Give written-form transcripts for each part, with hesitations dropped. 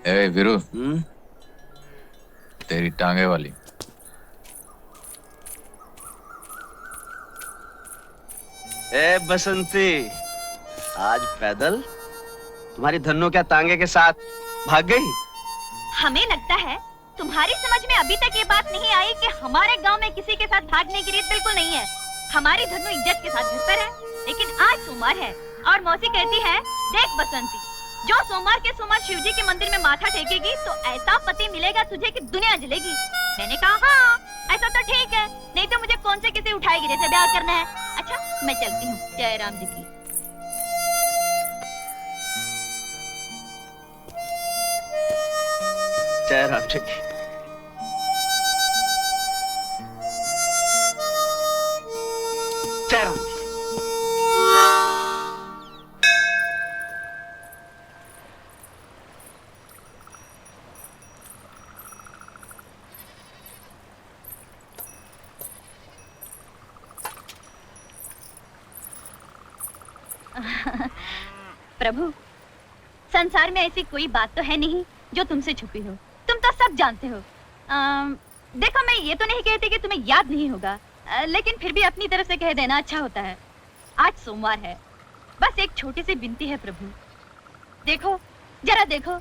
ए वीरू, तेरी टांगे वाली। ए बसंती, आज पैदल तुम्हारी धन्नो क्या तांगे के साथ भाग गई? हमें लगता है तुम्हारी समझ में अभी तक ये बात नहीं आई कि हमारे गांव में किसी के साथ भागने की रीत बिल्कुल नहीं है। हमारी धन्नो इज्जत के साथ घर पर है, लेकिन आज सोमवार है और मौसी कहती है, देख बसंती, जो सोमवार के सोमवार शिव जी के मंदिर में माथा टेकेगी तो ऐसा पति मिलेगा तुझे कि दुनिया जलेगी। मैंने कहा हाँ ऐसा तो ठीक है, नहीं तो मुझे कौन से किसी उठाएगी से ब्याह करना है। अच्छा मैं चलती हूँ, जय राम जी की। जय राम जी की। जय राम जी। प्रभु, संसार में ऐसी कोई बात तो है नहीं जो तुमसे छुपी हो, तुम तो सब जानते हो। देखो मैं ये तो नहीं कहती कि तुम्हें याद नहीं होगा, लेकिन फिर भी अपनी तरफ से कह देना अच्छा होता है। आज सोमवार है, बस एक छोटी सी विनती है प्रभु। देखो जरा देखो,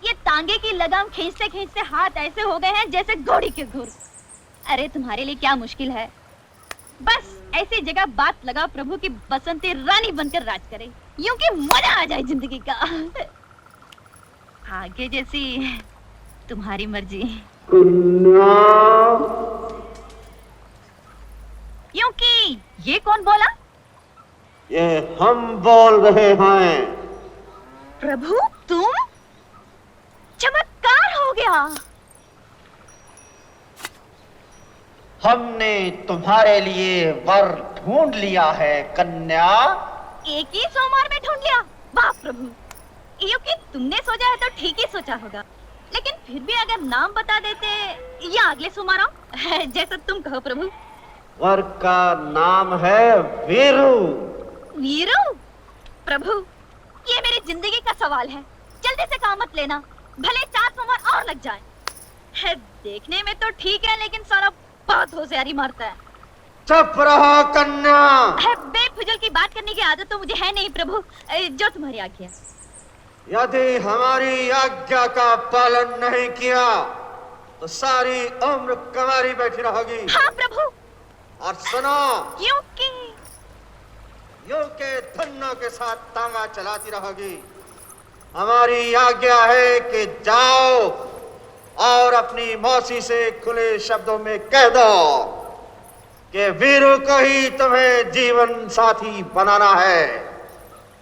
ये तांगे की लगाम खींचते खींचते हाथ ऐसे हो गए हैं जैसे घोड़ी के घुर। अरे तुम्हारे लिए क्या मुश्किल है, बस ऐसी जगह बात लगाओ प्रभु की बसंती रानी बनकर राज करे, यूं कि मजा आ जाए जिंदगी का। आगे जैसी तुम्हारी मर्जी। यूं कि ये कौन बोला? ये हम बोल रहे हैं। प्रभु तुम? चमत्कार हो गया। हमने तुम्हारे लिए वर ढूंढ लिया है कन्या। एक ही सोमवार में ढूंढ लिया? वाह प्रभु, यूं कि तुमने सोचा है तो ठीक ही सोचा होगा, लेकिन फिर भी अगर नाम बता देते या अगले सोमवार आओ, जैसा तुम कहो प्रभु। वर का नाम है वीरू। वीरू? प्रभु ये मेरी जिंदगी का सवाल है, जल्दी से काम मत लेना, भले 4 सोमवार और लग जाए। है देखने में तो ठीक है, लेकिन सारा बहुत होशियारी मारता है। चुप रहो कन्या। बेफिजूल की बात करने की आदत तो मुझे है नहीं प्रभु, जो तुम्हारी आज्ञा। यदि हमारी आज्ञा का पालन नहीं किया तो सारी उम्र कुंवारी बैठी रहोगी। हाँ प्रभु। और सुनो, क्योंकि यूं के धन्नो के साथ तांगा चलाती रहोगी। हमारी आज्ञा है कि जाओ और अपनी मौसी से खुले शब्दों में कह दो कि वीरू को ही तुम्हें जीवन साथी बनाना है,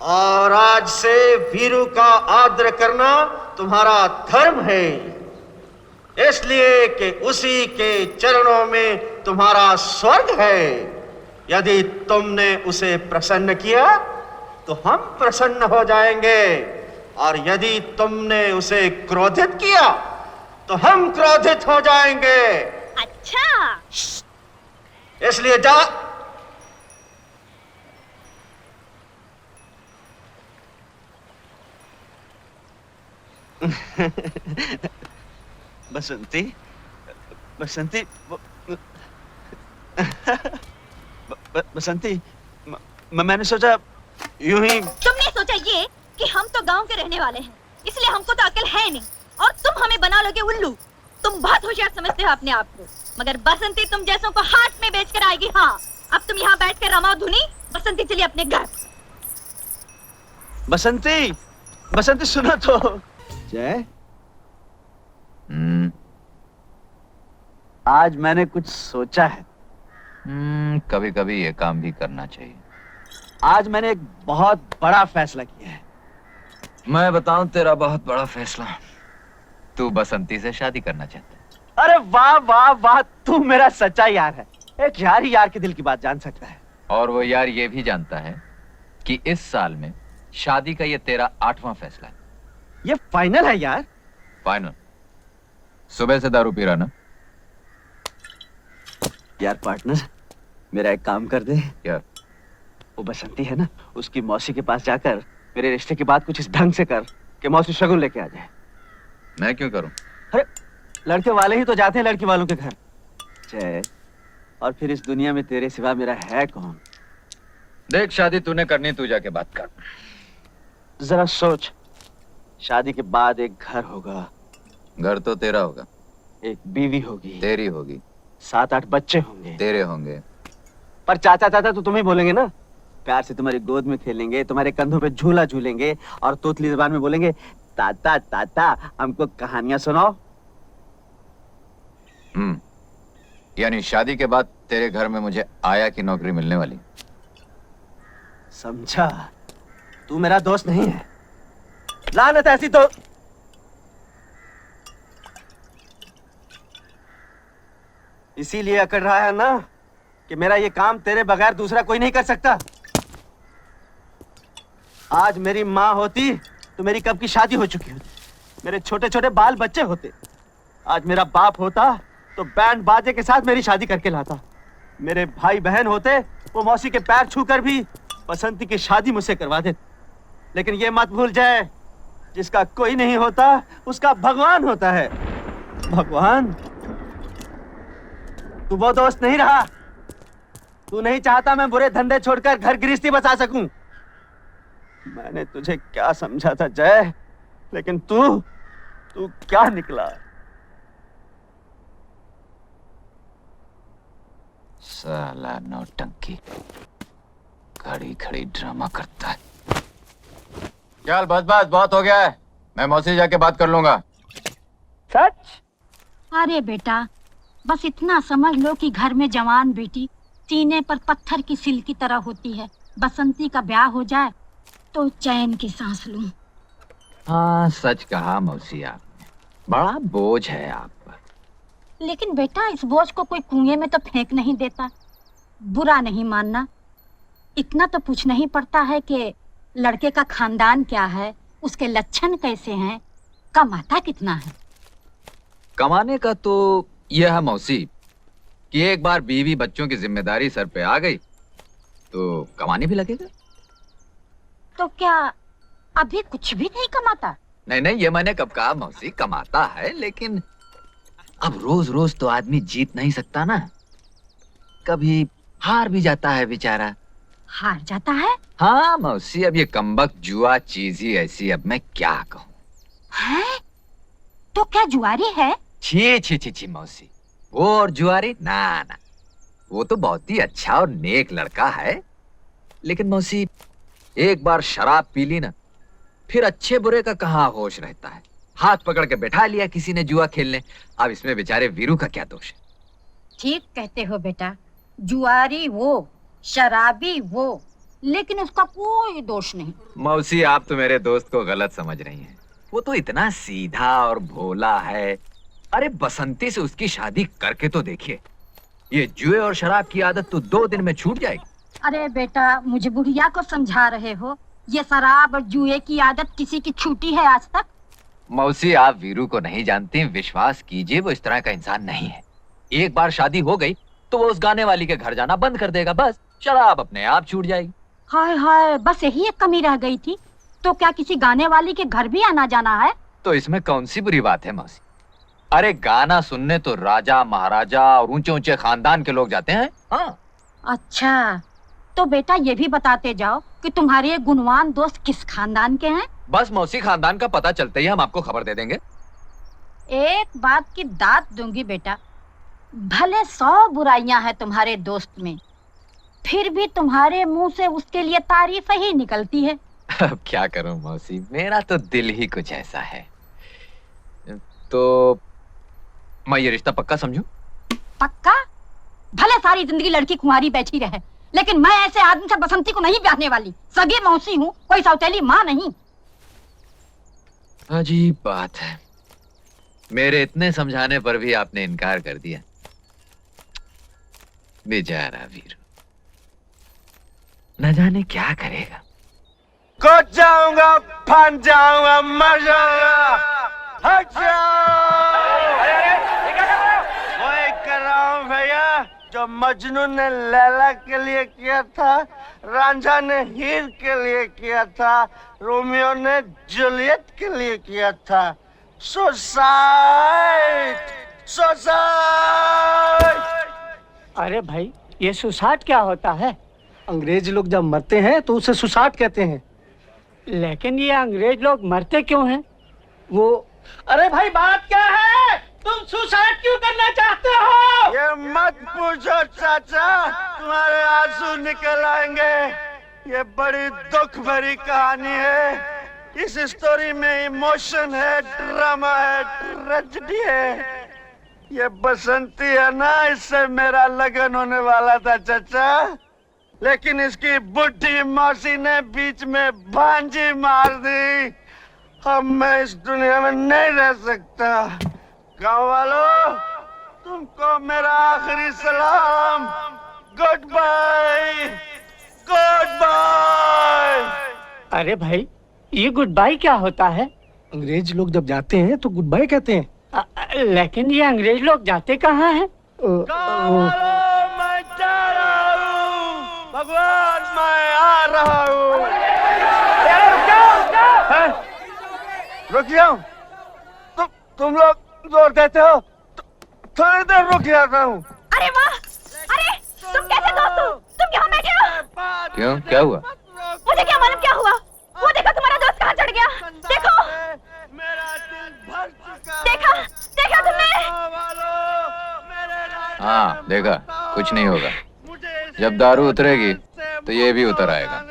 और आज से वीरू का आदर करना तुम्हारा धर्म है, इसलिए कि उसी के चरणों में तुम्हारा स्वर्ग है। यदि तुमने उसे प्रसन्न किया तो हम प्रसन्न हो जाएंगे, और यदि तुमने उसे क्रोधित किया तो हम क्रोधित हो जाएंगे। अच्छा, इसलिए जा। बसंती, बसंती, बसंती, मैंने सोचा यूं ही। तुमने सोचा ये कि हम तो गांव के रहने वाले हैं, इसलिए हमको तो अकल है नहीं, और तुम हमें बना लोगे उल्लू। तुम बहुत होशियार समझते हो अपने आप को, मगर बसंती तुम जैसों को हाथ में बेचकर आएगी। हाँ, अब तुम यहाँ बैठकर रमाओ धुनी। बसंती चलिए अपने घर। बसंती, बसंती सुनो तो। जय, आज मैंने कुछ सोचा है। कभी कभी ये काम भी करना चाहिए। आज मैंने एक बहुत बड़ा फैसला किया है। मैं बताऊं तेरा बहुत बड़ा फैसला? तू बसंती से शादी करना चाहता है। अरे वाह वाह वाह, तू मेरा सच्चा यार है। एक यार ही यार के दिल की बात जान सकता है। और वो यार ये भी जानता है कि इस साल में शादी का ये तेरा 8वां फैसला है। ये फाइनल है यार? फाइनल। सुबह से दारू पी रहा ना? यार पार्टनर, मेरा एक काम कर दे। क्या? वो बसंती है ना, उसकी मौसी के पास जाकर मेरे रिश्ते की बात कुछ इस ढंग से कर कि मौसी शगुन लेके आ जाए। मैं क्यों करूं? अरे लड़के वाले ही तो जाते हैं लड़की वालों के घर। जय, और फिर इस दुनिया में तेरे सिवा मेरा है कौन? देख, शादी तूने करनी, तू जाके बात कर। जरा सोच, शादी के बाद एक घर होगा, घर तो तेरा होगा, एक बीवी होगी, तेरी होगी, 7-8 बच्चे होंगे, तेरे होंगे। पर चाचा चाचा तो तुम्हें बोलेंगे ना। प्यार से तुम्हारी गोद में खेलेंगे, तुम्हारे कंधों पे झूला झूलेंगे और तोतली ज़बान में बोलेंगे, ताता ताता हमको कहानियां सुनाओ। यानी शादी के बाद तेरे घर में मुझे आया की नौकरी मिलने वाली? समझा? तू मेरा दोस्त नहीं है। लानत ऐसी तो इसीलिए अकड़ रहा है ना कि मेरा ये काम तेरे बगैर दूसरा कोई नहीं कर सकता। आज मेरी माँ होती तो मेरी कब की शादी हो चुकी होती, मेरे छोटे छोटे बाल बच्चे होते। आज मेरा बाप होता तो बैंड बाजे के साथ मेरी शादी करके लाता। मेरे भाई बहन होते, वो मौसी के पैर छूकर भी बसंती की शादी मुझसे करवा देते। लेकिन ये मत भूल जाए, जिसका कोई नहीं होता उसका भगवान होता है। भगवान? तू वो दोस्त नहीं रहा। तू नहीं चाहता मैं बुरे धंधे छोड़कर घर गृहस्थी बसा सकूं। मैंने तुझे क्या समझा था जय, लेकिन तू क्या निकला? साला नौटंकी, खड़ी खड़ी ड्रामा करता है। चल बस बस, बहुत हो गया है, मैं मौसी जाके बात कर लूंगा। सच? अरे बेटा, बस इतना समझ लो कि घर में जवान बेटी सीने पर पत्थर की सिल की तरह होती है। बसंती का ब्याह हो जाए तो चैन की सांस लूं। हाँ, सच कहा मौसी आपने, बड़ा बोझ है आप पर। लेकिन बेटा, इस बोझ को कोई कुएं में तो फेंक नहीं देता। बुरा नहीं मानना, इतना तो पूछना ही पड़ता है कि लड़के का खानदान क्या है, उसके लक्षण कैसे हैं, कमाता कितना है। कमाने का तो यह है मौसी कि एक बार बीवी बच्चों की जिम्मेदारी सर पे आ गई तो कमाने भी लगेगा। तो क्या अभी कुछ भी नहीं कमाता? नहीं नहीं, ये मैंने कब कहा मौसी, कमाता है, लेकिन अब रोज रोज तो आदमी जीत नहीं सकता ना, कभी हार भी जाता है बेचारा। हार जाता है? हाँ मौसी, अब ये कमबख्त जुआ चीज ही ऐसी, अब मैं क्या कहूँ। है? तो क्या जुआरी है? छी छी छी छी मौसी, वो और जुआरी ना ना, वो तो बहुत ही अच्छा और नेक लड़का है। लेकिन मौसी, एक बार शराब पी ली ना, फिर अच्छे बुरे का कहाँ होश रहता है। हाथ पकड़ के बैठा लिया किसी ने जुआ खेलने, अब इसमें बेचारे वीरू का क्या दोष है? ठीक कहते हो बेटा, जुआरी वो, शराबी वो, लेकिन उसका कोई दोष नहीं। मौसी, आप तो मेरे दोस्त को गलत समझ रही हैं। वो तो इतना सीधा और भोला है। अरे बसंती से उसकी शादी करके तो देखिए, ये जुए और शराब की आदत तो 2 दिन में छूट जाएगी। अरे बेटा, मुझे बुढ़िया को समझा रहे हो? ये शराब और जुए की आदत किसी की छूटी है आज तक? मौसी, आप वीरू को नहीं जानती, विश्वास कीजिए वो इस तरह का इंसान नहीं है। एक बार शादी हो गई तो वो उस गाने वाली के घर जाना बंद कर देगा, बस शराब अपने आप छूट जाएगी। हाय हाय, बस यही एक कमी रह गई थी। तो क्या किसी गाने वाली के घर भी आना जाना है? तो इसमें कौन सी बुरी बात है मौसी? अरे गाना सुनने तो राजा महाराजा और ऊंचे ऊंचे खानदान के लोग जाते हैं। हाँ। अच्छा, तो बेटा ये भी बताते जाओ कि तुम्हारे ये गुणवान दोस्त किस खानदान के हैं? बस मौसी, खानदान का पता चलते ही हम आपको खबर दे देंगे। एक बात की दात दूंगी बेटा, भले 100 बुराइयां हैं तुम्हारे दोस्त में, फिर भी तुम्हारे मुंह से उसके लिए तारीफ ही निकलती है। अब क्या करूं मौसी, मेरा तो दिल ही कुछ ऐसा है। तो मैं ये रिश्ता पक्का समझूं? पक्का? भले सारी जिंदगी लड़की कुंवारी बैठी रहे, लेकिन मैं ऐसे आदमी से बसंती को नहीं ब्याहने वाली। सगी मौसी हूँ, कोई सौतेली माँ नहीं। अजीब बात है, मेरे इतने समझाने पर भी आपने इनकार कर दिया। बेचारा वीरू, न जाने क्या करेगा। को जाऊंगा, फन जाऊंगा, मर जाऊंगा। हट जाओ! वही कर रहा हूँ भैया जो मजनू ने लैला के लिए किया था, रांझा ने हीर के लिए किया था, रोमियो ने जूलियट के लिए किया था। Suicide suicide. अरे भाई ये सुसाइड क्या होता है? अंग्रेज लोग जब मरते हैं तो उसे सुसाइड कहते हैं। लेकिन ये अंग्रेज लोग मरते क्यों हैं? वो अरे भाई बात क्या है? तुम सुसाइड क्यों करना चाहते हो? ये मत पूछो चाचा, तुम्हारे आंसू निकल आएंगे। ये बड़ी दुख भरी कहानी है। इस स्टोरी में इमोशन है, ड्रामा है, ट्रेजेडी है। ये बसंती है ना, इससे मेरा लगन होने वाला था चाचा, लेकिन इसकी बुढ़ी मौसी ने बीच में भांजी मार दी। अब मैं इस दुनिया में नहीं रह सकता। गाँव वालों, तुमको मेरा आखिरी सलाम। Good bye, good bye. अरे भाई ये गुड बाय क्या होता है? अंग्रेज लोग जब जाते हैं तो गुड बाय कहते हैं। लेकिन ये अंग्रेज लोग जाते कहाँ हैं? मैं जा रहा हूँ, भगवान मैं आ रहा हूँ। रुक जाओ, तुम लोग जोर देते हो, थोड़ी देर रुक जाता हूँ। अरे वाह, अरे तुम कैसे दोस्त हो? तुम यहाँ बैठे हो? क्यों, क्या हुआ? मुझे क्या मालूम क्या हुआ? वो देखो तुम्हारा दोस्त कहाँ चढ़ गया। देखो, मेरा दिल भर चुका। देखा, देखा तुमने? हाँ देखा, कुछ नहीं होगा। जब दारू उतरेगी तो ये भी उतर आएगा।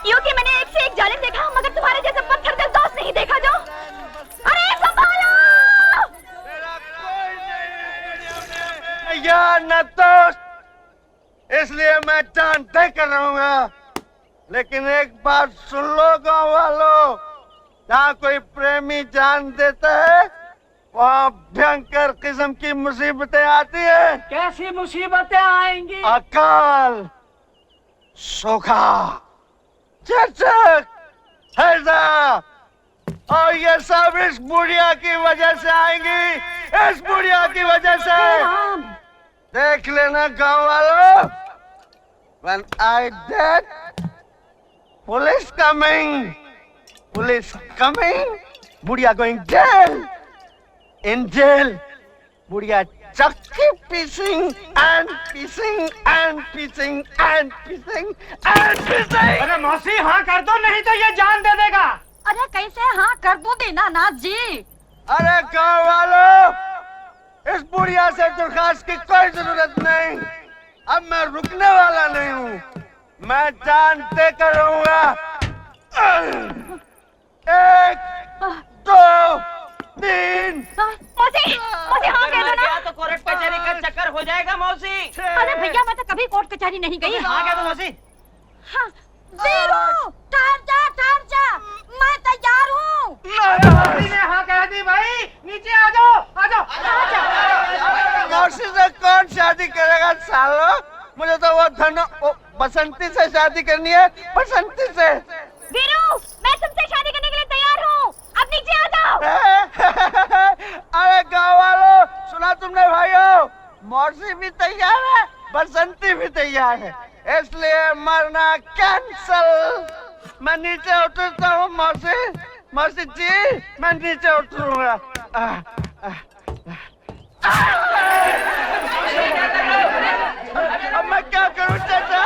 क्योंकि मैंने एक से एक जालिम देखा, मगर तुम्हारे जैसे पत्थर दिल दोस्त नहीं देखा जो। अरे संभालो! या न तो, इसलिए मैं जान तय कर रहूंगा। लेकिन एक बात सुन लो गाँव वालों, जहाँ कोई प्रेमी जान देता है वहाँ भयंकर किस्म की मुसीबतें आती है। कैसी मुसीबतें आएंगी? अकाल, सूखा, चचक, हैजा, और ये सब इस बुढ़िया की वजह से आएंगी। इस बुढ़िया की वजह से। देख लेना गाँव वालों, when I dead, police coming, बुढ़िया going jail, in jail, बुढ़िया चक्की पीसिंग and pissing and pissing and pissing and pissing। अरे मौसी हाँ कर दो, नहीं तो ये जान दे देगा। अरे कैसे हाँ कर दूं दीनानाथ जी? अरे गाँव वालों, इस बुढ़िया से दरखास्त की कोई जरूरत नहीं। अब मैं रुकने वाला नहीं हूँ, मैं जान देकर रहूंगा। 1, 2, 3। मौसी, मौसी हाँ कह दो ना। तो कोर्ट कचहरी का चक्कर हो जाएगा मौसी। अरे भैया मैं तो कभी कोर्ट कचहरी नहीं गई। हाँ कह दो मौसी। हाँ, वीरू, ठहर जा, मैं तैयार हूँ। मौसी ने हाँ कह दी भाई, नीचे आ जाओ, आ जाओ। मौसी से कौन शादी करेगा सालो? मुझे तो वो बसंती से शादी करनी है, बसंती से। वीरू, मैं तुमसे शादी करने के लिए तैयार हूँ। अब नीचे आ जाओ। अरे गाँव वालों, सुना तुमने भाइयों? मौसी भी तैयार है, बसंती भी तैयार है, इसलिए मरना कैंसल। मैं नीचे उतरता हूँ मौसी जी, मैं नीचे उतरूंगा। अब मैं क्या करूँ चाचा?